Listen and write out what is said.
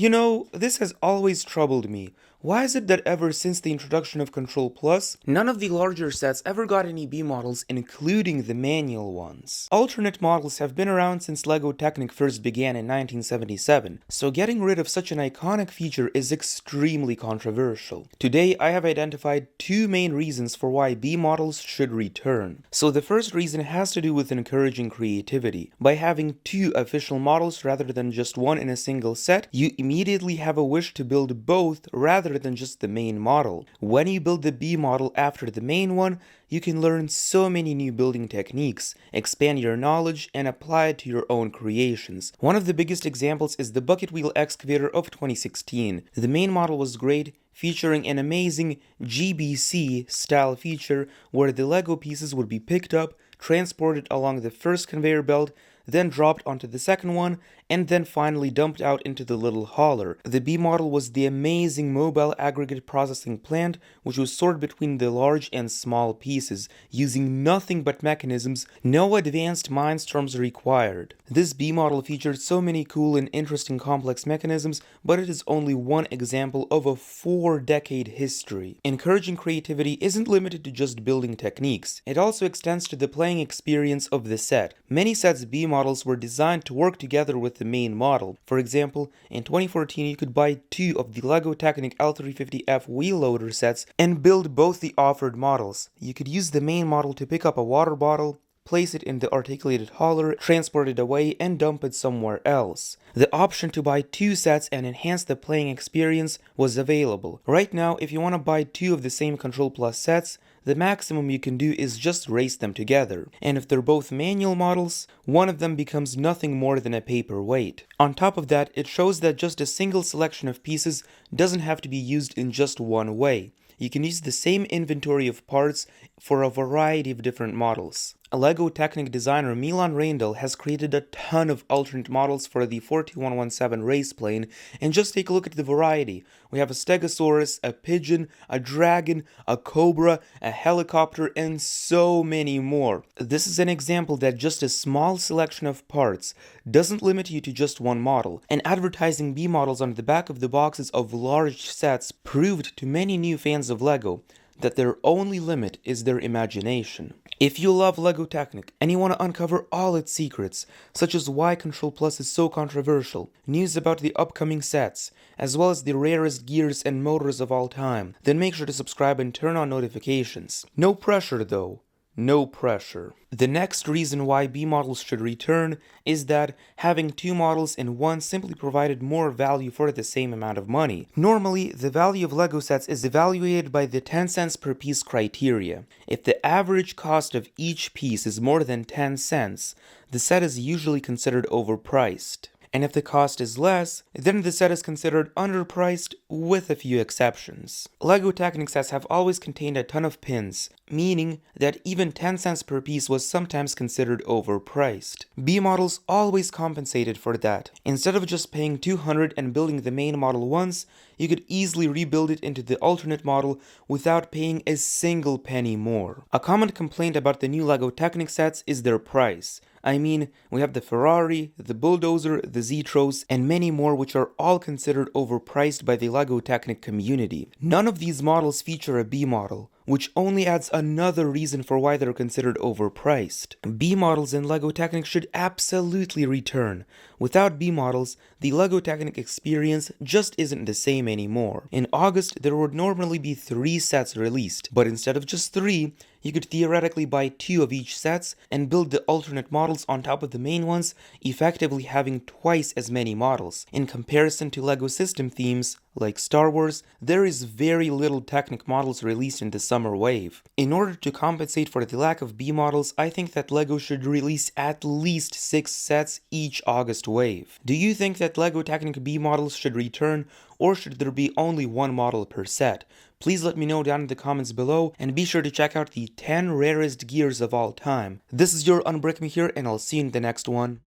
You know, this has always troubled me. Why is it that ever since the introduction of Control Plus, none of the larger sets ever got any B models, including the manual ones? Alternate models have been around since LEGO Technic first began in 1977, so getting rid of such an iconic feature is extremely controversial. Today, I have identified two main reasons for why B models should return. So the first reason has to do with encouraging creativity. By having two official models rather than just one in a single set, you immediately have a wish to build both rather than just the main model. When you build the B model after the main one, you can learn so many new building techniques, expand your knowledge, and apply it to your own creations. One of the biggest examples is the bucket wheel excavator of 2016. The main model was great, featuring an amazing GBC style feature where the LEGO pieces would be picked up, transported along the first conveyor belt, then dropped onto the second one, and then finally dumped out into the little hauler. The B model was the amazing mobile aggregate processing plant, which was stored between the large and small pieces, using nothing but mechanisms, no advanced mindstorms required. This B model featured so many cool and interesting complex mechanisms, but it is only one example of a 4-decade history. Encouraging creativity isn't limited to just building techniques. It also extends to the playing experience of the set. Many sets B models were designed to work together with the main model. For example, in 2014 you could buy two of the LEGO Technic L350F wheel loader sets and build both the offered models. You could use the main model to pick up a water bottle, place it in the articulated hauler, transport it away, and dump it somewhere else. The option to buy two sets and enhance the playing experience was available. Right now, if you want to buy two of the same Control Plus sets, the maximum you can do is just race them together. And if they're both manual models, one of them becomes nothing more than a paperweight. On top of that, it shows that just a single selection of pieces doesn't have to be used in just one way. You can use the same inventory of parts for a variety of different models. LEGO Technic designer Milan Reindl has created a ton of alternate models for the 4117 race plane, and just take a look at the variety. We have a Stegosaurus, a pigeon, a dragon, a cobra, a helicopter, and so many more. This is an example that just a small selection of parts doesn't limit you to just one model, and advertising B models on the back of the boxes of large sets proved to many new fans of LEGO that their only limit is their imagination. If you love LEGO Technic and you want to uncover all its secrets, such as why Control Plus is so controversial, news about the upcoming sets, as well as the rarest gears and motors of all time, then make sure to subscribe and turn on notifications. No pressure though. No pressure. The next reason why B models should return is that having two models in one simply provided more value for the same amount of money. Normally, the value of LEGO sets is evaluated by the 10 cents per piece criteria. If the average cost of each piece is more than 10 cents, the set is usually considered overpriced. And if the cost is less, then the set is considered underpriced, with a few exceptions. LEGO Technic sets have always contained a ton of pins, meaning that even 10 cents per piece was sometimes considered overpriced. B models always compensated for that. Instead of just paying $200 and building the main model once, you could easily rebuild it into the alternate model without paying a single penny more. A common complaint about the new LEGO Technic sets is their price. I mean, we have the Ferrari, the Bulldozer, the Zetros, and many more which are all considered overpriced by the LEGO Technic community. None of these models feature a B model, which only adds another reason for why they're considered overpriced. B models in LEGO Technic should absolutely return. Without B models, the LEGO Technic experience just isn't the same anymore. In August, there would normally be 3 sets released, but instead of just 3, you could theoretically buy 2 of each sets and build the alternate models on top of the main ones, effectively having twice as many models. In comparison to LEGO system themes, like Star Wars, there is very little Technic models released in the summer wave. In order to compensate for the lack of B models, I think that LEGO should release at least 6 sets each August wave. Do you think that LEGO Technic B models should return, or should there be only one model per set? Please let me know down in the comments below, and be sure to check out the 10 rarest gears of all time. This is your Unbrick Me here, and I'll see you in the next one.